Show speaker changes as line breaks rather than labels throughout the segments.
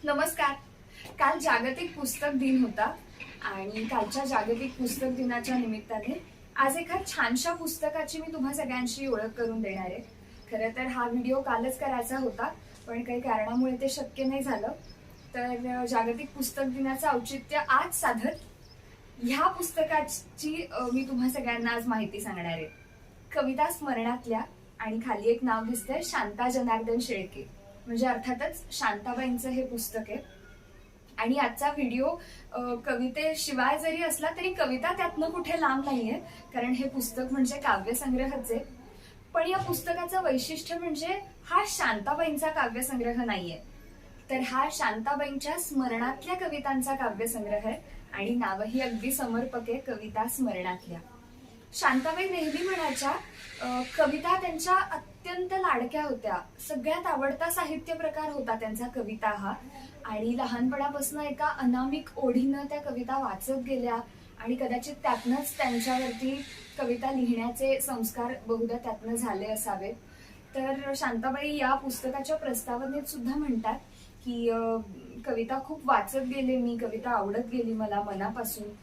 नमस्कार. काल जागतिक पुस्तक दिन होता आणि कालच्या जागतिक पुस्तक दिनाच्या निमित्ताने आज एका छानशा पुस्तकाची मी तुम्हा सगळ्यांशी ओळख करून देणार आहे. खरं तर हा व्हिडिओ कालच करायचा होता, पण काही कारणामुळे ते शक्य नाही झालं. तर जागतिक पुस्तक दिनाचं औचित्य आज साधत ह्या पुस्तकाची मी तुम्हा सगळ्यांना आज माहिती सांगणार आहे. कविता स्मरणातल्या आणि खाली एक नाव दिसतंय शांता जनार्दन शेळके, म्हणजे अर्थातच शांताबाईंचं हे पुस्तक आहे. आणि आजचा व्हिडिओ कवितेशिवाय जरी असला तरी कविता त्यातनं कुठे लांब नाहीये, कारण हे पुस्तक म्हणजे काव्यसंग्रहच आहे. पण या पुस्तकाचं वैशिष्ट्य म्हणजे हा शांताबाईंचा काव्यसंग्रह नाहीये, तर हा शांताबाईंच्या स्मरणातल्या कवितांचा काव्यसंग्रह आहे आणि नावही अगदी समर्पक आहे, कविता स्मरणातल्या. शांताबाई नेहमी म्हणायच्या कविता त्यांच्या अत्यंत लाडक्या होत्या, सगळ्यात आवडता साहित्य प्रकार होता त्यांचा कविता हा. आणि लहानपणापासून एका अनामिक ओढीनं त्या कविता वाचत गेल्या आणि कदाचित त्यातनंच त्यांच्यावरती कविता लिहिण्याचे संस्कार बहुधा त्यातनं झाले असावेत. तर शांताबाई या पुस्तकाच्या प्रस्तावनेत सुद्धा म्हणतात की कविता खूप वाचत गेले मी, कविता आवडत गेली मला मनापासून.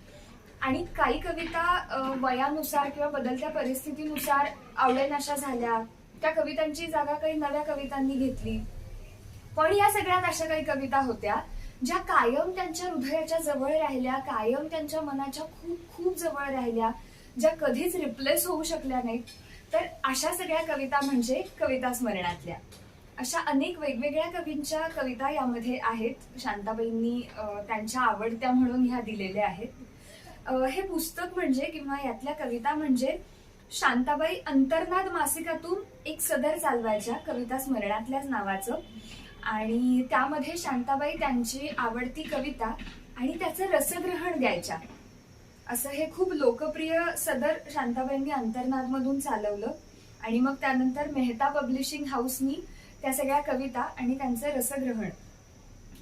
आणि काही कविता वयानुसार किंवा बदलत्या परिस्थितीनुसार आवडेनाशा झाल्या, त्या कवितांची जागा काही नव्या कवितांनी घेतली. पण या सगळ्यात अशा काही कविता होत्या ज्या कायम त्यांच्या हृदयाच्या जवळ राहिल्या, कायम त्यांच्या मनाच्या खूप खूप जवळ राहिल्या, ज्या कधीच रिप्लेस होऊ शकल्या नाहीत. तर अशा सगळ्या कविता म्हणजे कविता स्मरणातल्या. अशा अनेक वेगवेगळ्या कवींच्या कविता यामध्ये आहेत. शांताबाईंनी त्यांच्या आवडत्या म्हणून ह्या दिलेल्या आहेत. हे पुस्तक म्हणजे किंवा यातल्या कविता म्हणजे शांताबाई अंतर्नाद मासिकातून एक सदर चालवायच्या, कविता स्मरणातल्याच नावाचं. आणि त्यामध्ये शांताबाई त्यांची आवडती कविता आणि त्याचं रसग्रहण द्यायच्या. असं हे खूप लोकप्रिय सदर शांताबाईंनी अंतर्नादमधून चालवलं. आणि मग त्यानंतर मेहता पब्लिशिंग हाऊसनी त्या सगळ्या कविता आणि त्यांचं रसग्रहण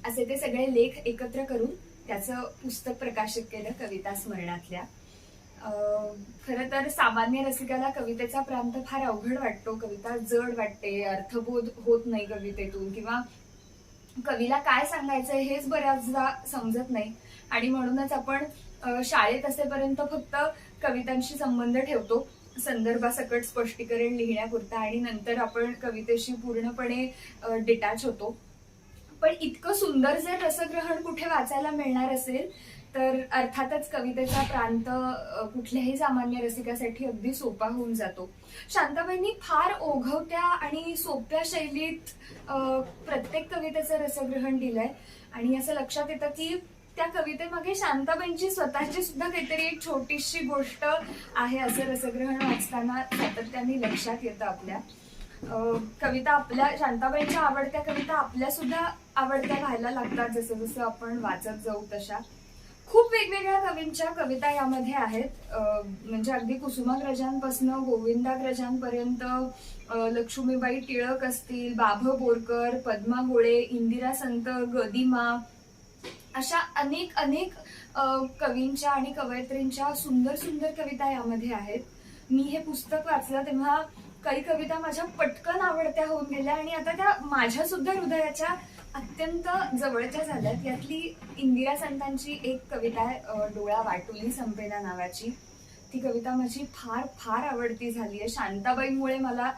असे ते सगळे लेख एकत्र करून त्याचं पुस्तक प्रकाशित केलं, कविता स्मरणातल्या. खरं तर सामान्य रसिकाला कवितेचा प्रांत फार अवघड वाटतो, कविता जड वाटते, अर्थबोध होत नाही कवितेतून, किंवा कवीला काय सांगायचंय हेच बऱ्याचदा समजत नाही. आणि म्हणूनच आपण शाळेत असेपर्यंत फक्त कवितांशी संबंध ठेवतो, संदर्भासकट स्पष्टीकरण लिहिण्यापुरता, आणि नंतर आपण कवितेशी पूर्णपणे डिटॅच होतो. पण इतकं सुंदर जर रसग्रहण कुठे वाचायला मिळणार असेल तर अर्थातच कवितेचा प्रांत कुठल्याही सामान्य रसिकासाठी अगदी सोपा होऊन जातो. शांताबाईंनी फार ओघवत्या आणि सोप्या शैलीत प्रत्येक कवितेचं रसग्रहण दिलंय. आणि असं लक्षात येतं की त्या कवितेमागे शांताबाईंची स्वतःची सुद्धा काहीतरी एक छोटीशी गोष्ट आहे, असं रसग्रहण वाचताना सातत्याने लक्षात येतं आपल्या. कविता आपल्या शांताबाईंच्या आवडत्या कविता आपल्या सुद्धा आवडत्या व्हायला लागतात जसं जसं आपण वाचत जाऊ तशा. खूप वेगवेगळ्या कवींच्या कविता यामध्ये आहेत, म्हणजे अगदी कुसुमाग्रजांपासून गोविंदाग्रजांपर्यंत, लक्ष्मीबाई टिळक असतील, बाभ बोरकर, पद्मा गोळे, इंदिरा संत, गदिमा, अशा अनेक अनेक कवींच्या आणि कवयित्रींच्या सुंदर सुंदर कविता यामध्ये आहेत. मी हे पुस्तक वाचलं तेव्हा काही कविता माझ्या पटकन आवडत्या होऊन गेल्या आणि आता त्या माझ्या सुद्धा हृदयाच्या अत्यंत जवळच्या झाल्यात. यातली इंदिरा संतांची एक कविता आहे, डोळा वाटुली संपेना नावाची. ती कविता माझी फार फार आवडती झाली आहे. शांताबाईंमुळे मला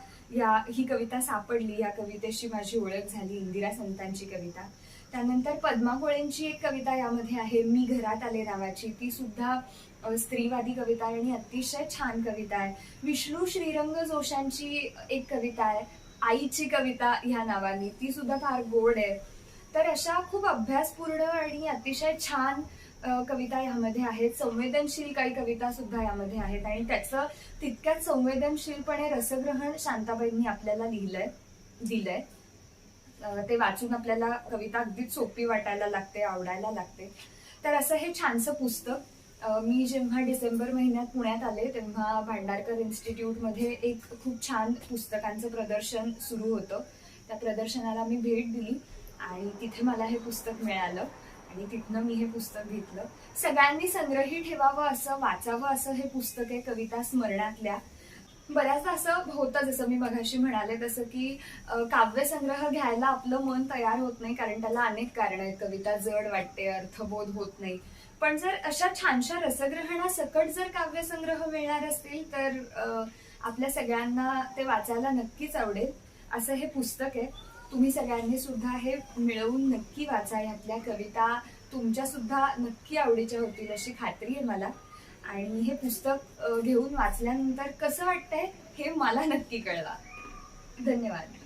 ही कविता सापडली, या कवितेशी माझी ओळख झाली, इंदिरा संतांची कविता. त्यानंतर पद्मा गोळेंची एक कविता यामध्ये आहे, मी घरात आले नावाची. ती सुद्धा स्त्रीवादी कविता आहे आणि अतिशय छान कविता आहे. विष्णू श्रीरंग जोशांची एक कविता आहे, आईची कविता ह्या नावाने. ती सुद्धा फार गोड आहे. तर अशा खूप अभ्यासपूर्ण आणि अतिशय छान कविता यामध्ये आहेत. संवेदनशील काही कविता सुद्धा यामध्ये आहेत आणि त्याचं तितक्याच संवेदनशीलपणे रसग्रहण शांताबाईंनी आपल्याला दिलंय. ते वाचून आपल्याला कविता अगदीच सोपी वाटायला लागते, आवडायला लागते. तर असं हे छानसं पुस्तक. मी जेव्हा डिसेंबर महिन्यात पुण्यात आले तेव्हा भांडारकर इन्स्टिट्यूटमध्ये एक खूप छान पुस्तकांचं प्रदर्शन सुरू होतं. त्या प्रदर्शनाला मी भेट दिली आणि तिथे मला हे पुस्तक मिळालं आणि तिथनं मी हे पुस्तक घेतलं. सगळ्यांनी संग्रही ठेवावं असं, वाचावं असं हे पुस्तक आहे, कविता स्मरणातल्या. बऱ्याचदा असं होतं, जसं मी मघाशी म्हणाले तसं की काव्यसंग्रह घ्यायला आपलं मन तयार होत नाही, कारण त्याला अनेक कारणं आहेत. कविता जड वाटते, अर्थबोध होत नाही. पण जर अशा छानशा रसग्रहणासकट जर काव्यसंग्रह मिळणार असतील तर आपल्या सगळ्यांना ते वाचायला नक्कीच आवडेल. असं हे पुस्तक आहे. तुम्ही सगळ्यांनी सुद्धा हे मिळवून नक्की वाचा. यातल्या कविता तुमच्या सुद्धा नक्की आवडीच्या होतील अशी खात्री आहे मला. आणि हे पुस्तक घेऊन वाचल्यानंतर कसं वाटतंय हे मला नक्की कळवा. धन्यवाद.